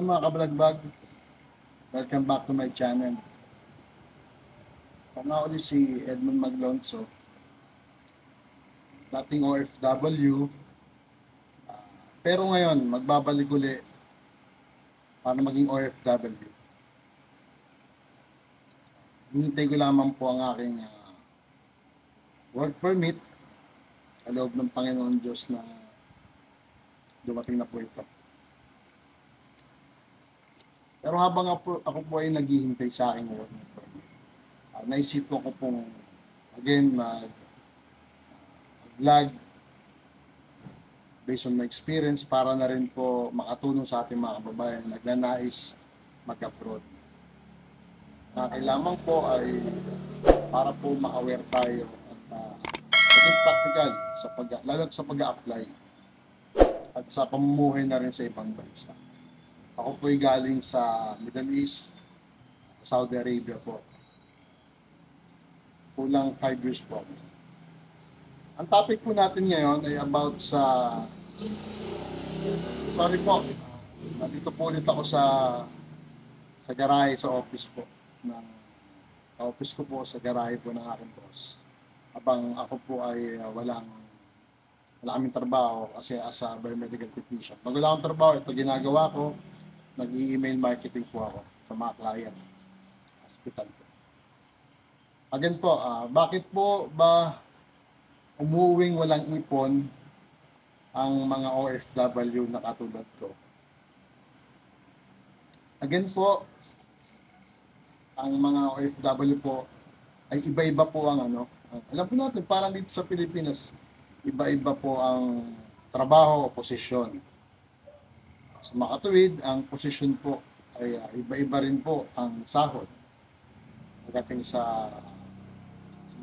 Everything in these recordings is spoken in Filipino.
Hello mga kabalagbag, welcome back to my channel. Ako ulit si Edmund Maglonso, dating OFW, pero ngayon magbabalik uli para maging OFW. Hinintay ko lamang po ang aking work permit sa loob ng Panginoon Diyos na dumating na po ito. Pero habang ako po ay naghihintay sa aking work permit, naisipan ko pong again mag-vlog based on my experience para na rin po makatulong sa ating mga kababayan na nagnanais mag-abroad. Kailangan po ay para po ma-aware tayo at maging practical lalo sa pag-a-apply at sa pamumuhay na rin sa ibang bansa. Ako po ay galing sa Middle East, Saudi Arabia po. Kulang 5 years po. Ang topic po natin ngayon ay about sa... Sorry po, nandito po ulit ako sa garahe sa office po. Office ko po sa garahe po ng aking boss. Habang ako po ay wala kaming trabaho kasi as a biomedical technician. Pag wala akong trabaho, ito ginagawa ko, nag-i-email marketing po ako sa mga client, hospital po. Again po, bakit po ba umuwing walang ipon ang mga OFW na katulad ko? Again po, ang mga OFW po ay iba-iba po ang alam po natin, parang dito sa Pilipinas, iba-iba po ang trabaho o posisyon. Sa makatuwid, ang posisyon po ay iba-iba rin po ang sahod. Pagdating sa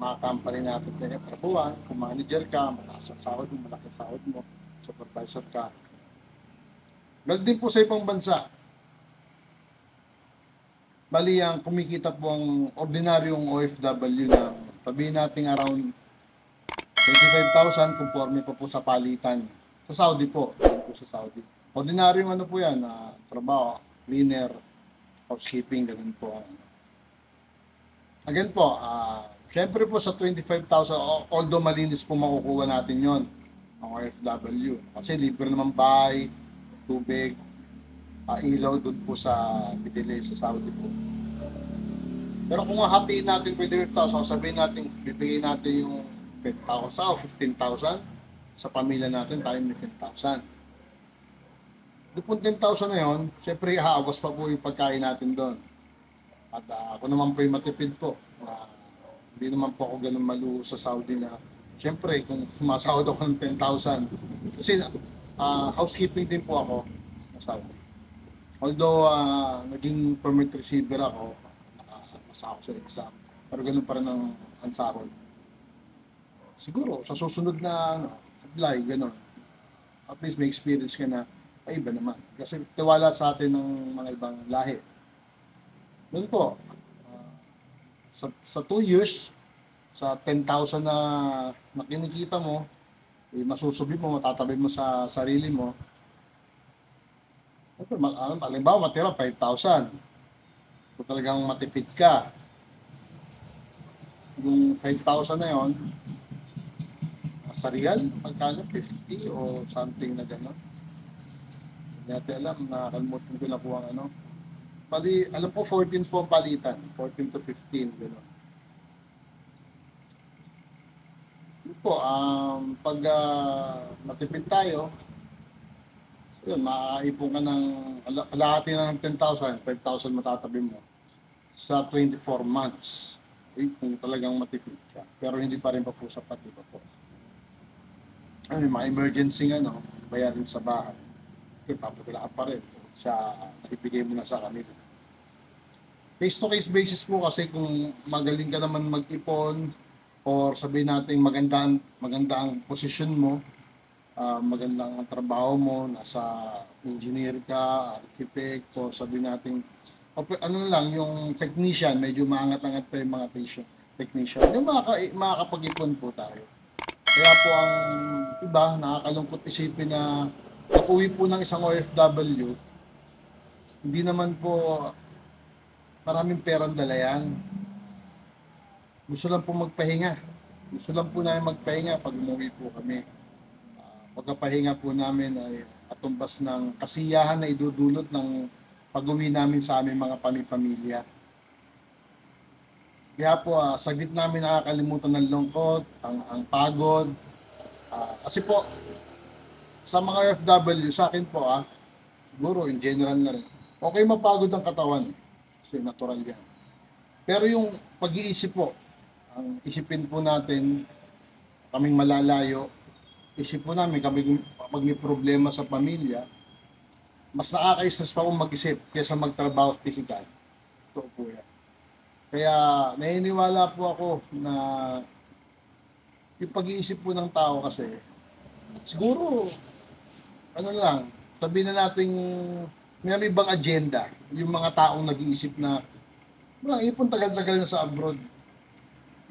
mga company natin kaya per buwan, kung manager ka, mataas ang sahod mo, malaki sahod mo, supervisor ka. Ganun din po sa ibang bansa. Bali, ang kumikita po ang ordinaryong OFW ng sabihin natin around 25,000 conforme pa po sa palitan. Sa Saudi po, sa Saudi. Ordinaryong po yan, trabaho, cleaner, housekeeping, ganun po. Again po, syempre po sa 25,000, although malinis po makukuha natin yon ang OFW. Kasi libre naman bahay, tubig, ilaw dun po sa Middle East, sa Saudi po. Pero kung hatiin natin 25,000, sabihin natin, bibigay natin yung 10,000 o 15,000 sa pamilya natin, tayo may 10,000. Doon po 10,000 na yun, syempre haawas pa po yung pagkain natin doon. At ako naman po yung matipid po. Hindi naman po ako ganun maluho sa Saudi na syempre kung sumasahod ako ng 10,000 kasi housekeeping din po ako sa Saudi. Although naging permit receiver ako, nakapasa ako sa exam, pero ganun pa rin ang sahod. Siguro sa susunod na apply, ganun. At least may experience ka na ay iba naman. Kasi tiwala sa atin ng mga ibang lahi. Doon po, sa 2 years, sa 10,000 na kinikita mo, masusubi mo, matatabi mo sa sarili mo. Halimbawa, matira 5,000. Kung talagang matipid ka, yung 5,000 na yon, sa real, magkano 50 o something na gano'n. Hindi natin alam, nakakalimutan ko na po ang Bali, alam ko 14 po ang palitan. 14 to 15, gano'n. Yun po, pag matipid tayo, yun, makakaipon ka ng kalahati na ng 10,000, 5,000 matatabi mo sa 24 months. Kung talagang matipid ka. Pero hindi pa rin pa po sapat, iba po. May mga emergency bayarin sa bahay. Okay, papagala ka pa rin sa naibigay mo na sa kanila. Case-to-case basis po kasi kung magaling ka naman mag-ipon or sabihin natin maganda ang posisyon mo, maganda ang trabaho mo, nasa engineer ka, architect, o sabihin natin, yung technician, medyo maangat-angat pa yung mga technician. Yung makakapag-ipon po tayo. Kaya po ang iba, nakakalungkot isipin na pag-uwi po ng isang OFW, hindi naman po maraming perang dala yan. Gusto lang po magpahinga. Gusto lang po namin magpahinga pag umuwi po kami. Pagkapahinga po namin ay katumbas ng kasiyahan na idudulot ng pag-uwi namin sa aming mga pamilya. Kaya po, saglit namin nakakalimutan ng lungkot, ang pagod. Kasi po, sa mga FW, sa akin po, siguro in general na rin, okay mapagod ang katawan. Kasi natural yan. Pero yung pag-iisip po, ang isipin po natin, kaming malalayo, isip po namin, pag may problema sa pamilya, mas nakaka-stress pa kung mag-isip kaysa magtrabaho physical. Ito po yan. Kaya naniniwala po ako na yung pag-iisip po ng tao kasi, siguro, ano lang, sabihin na natin may ibang agenda, yung mga taong nag-iisip na, ipon tagal-tagal na sa abroad.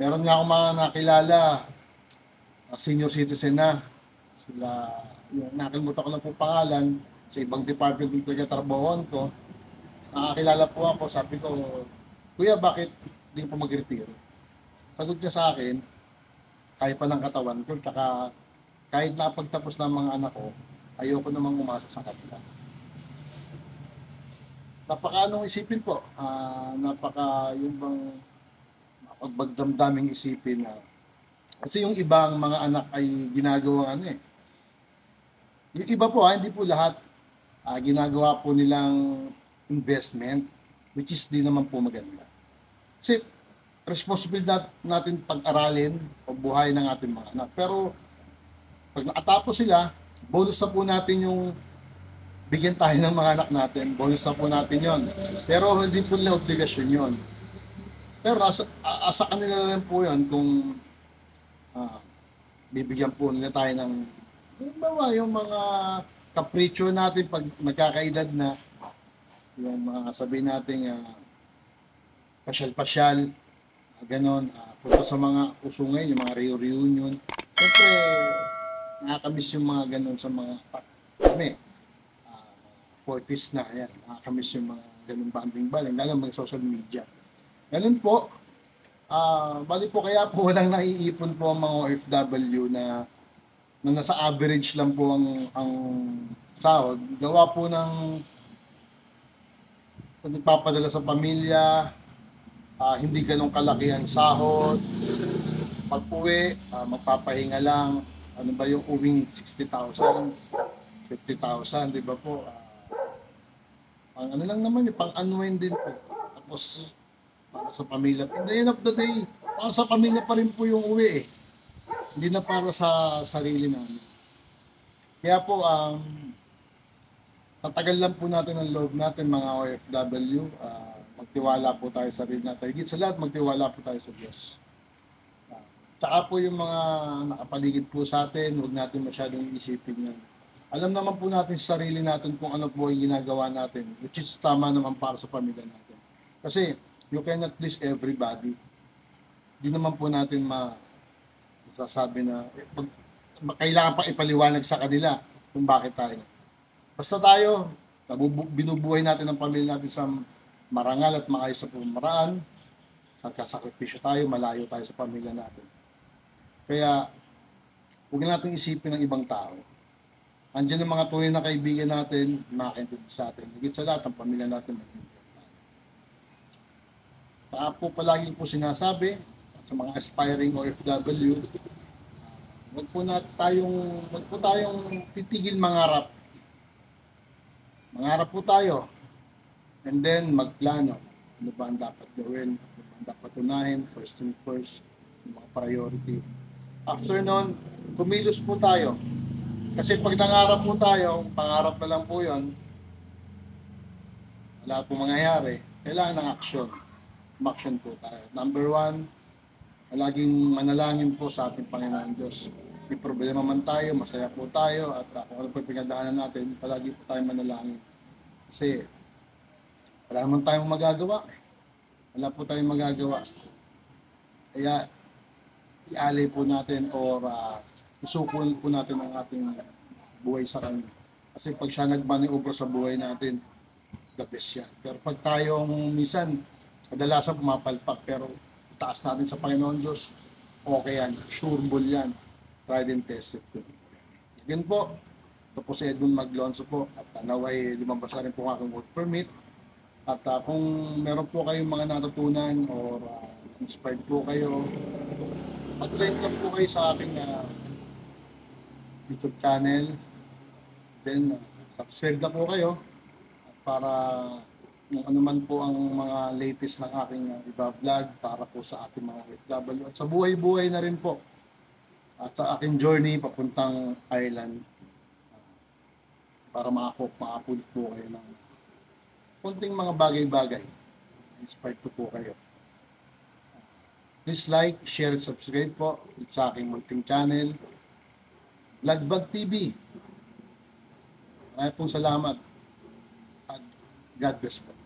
Meron nga akong mga nakilala, senior citizen na, sila, yung nakalimutan ko na po pangalan, sa ibang department ng pagkatrabahoan ko, nakakilala po ako, sabi ko, Kuya, bakit hindi po mag-retiro? Sagot niya sa akin, kaya pa ng katawan ko, tsaka kahit napagtapos ng mga anak ko, ayoko namang umasa sa kanila. Napaka isipin po, yung bang pagbagdamdaming isipin na kasi yung ibang mga anak ay ginagawa Yung iba po, hindi po lahat ginagawa po nilang investment, which is di naman po maganda. Kasi responsibilidad natin pag-aralin o buhay ng ating mga anak. Pero pag nakatapos sila, bonus na po natin yung bigyan tayo ng mga anak natin. Bonus na po natin yon. Pero hindi po nila obligasyon yon. Pero asa kanila rin po yun kung bibigyan po nila tayo ng yung mga kapritsyo natin pag nagkakaedad na, yung mga sabihin natin pasyal-pasyal, ganon, punta sa mga usungay, yung mga reunion. Siyempre, nakakamiss yung mga ganon sa mga kami, 40s na, yan, nakakamiss yung mga ganon banding-baling, lalo mga social media. Ganun po, bali po kaya po walang naiipon po ang mga OFW na nasa average lang po ang sahod. Gawa po ng nagpapadala sa pamilya, hindi ganun kalaki ang sahod. Pag-uwi, magpapahinga lang. Ano ba yung uwing 60,000, 50,000, di ba po? Pang ano lang naman yung pang-unwind din po. Tapos, para sa pamilya. In the end of the day, para sa pamilya pa rin po yung uwi Hindi na para sa sarili namin. Kaya po, tatagal lang po natin ang loob natin mga OFW. Magtiwala po tayo sa sarili natin. Higit sa lahat, magtiwala po tayo sa Diyos. Tsaka po yung mga nakapaligid po sa atin, huwag natin masyadong isipin yan. Alam naman po natin sa sarili natin kung ano po yung ginagawa natin, which is tama naman para sa pamilya natin. Kasi, you cannot please everybody. Di naman po natin masasabi na kailangan pa ipaliwanag sa kanila kung bakit tayo. Basta tayo, binubuhay natin ang pamilya natin sa marangal at maayos na pamamaraan, sakripisyo tayo, malayo tayo sa pamilya natin. Kaya, huwag natin isipin ng ibang tao. Andiyan ang mga tunay na kaibigan natin, makakaintindi sa atin. Higit sa lahat, ang pamilya natin magiging tayo. Kaya po palagi po sinasabi sa mga aspiring OFW, wag po tayong titigil mangarap. Mangarap po tayo. And then magplano. Ano ba ang dapat gawin? Ano ba ang dapat unahin? First thing first. Yung mga priority. After nun, kumilos po tayo. Kasi pag nangarap po tayo, pangarap na lang po yun, wala po mangyayari. Kailangan ng action. Action po tayo. Number one, laging manalangin po sa ating Panginoon Diyos. May problema man tayo, masaya po tayo, at kung ano po yung pinagdaanan natin, palagi po tayo manalangin. Kasi wala naman tayong magagawa. Wala po tayong magagawa. Kaya ialay po natin or isukol po natin ang ating buhay sa Kanya. Kasi pag siya nagmaniobra sa buhay natin, the best yan. Pero pag tayong minsan, kadalasan pumapalpak, pero taas natin sa Panginoon Diyos, okay yan, sure bull yan, tried and tested po. Again po, ito po si Edwin Maglonso po, at naway lumabas na rin po ang aking work permit. At kung meron po kayong mga natutunan or inspired po kayo, mag-like lang po kayo sa aking YouTube channel. Then, subscribe na po kayo para kung ano man po ang mga latest ng aking iba-vlog para po sa ating mga OFW at sa buhay-buhay na rin po at sa aking journey papuntang Ireland para makapulot po kayo ng konting mga bagay-bagay. Inspired po kayo. Please like, share, subscribe po sa aking munting channel, Vlogbag TV. Maraming pong salamat at God bless po.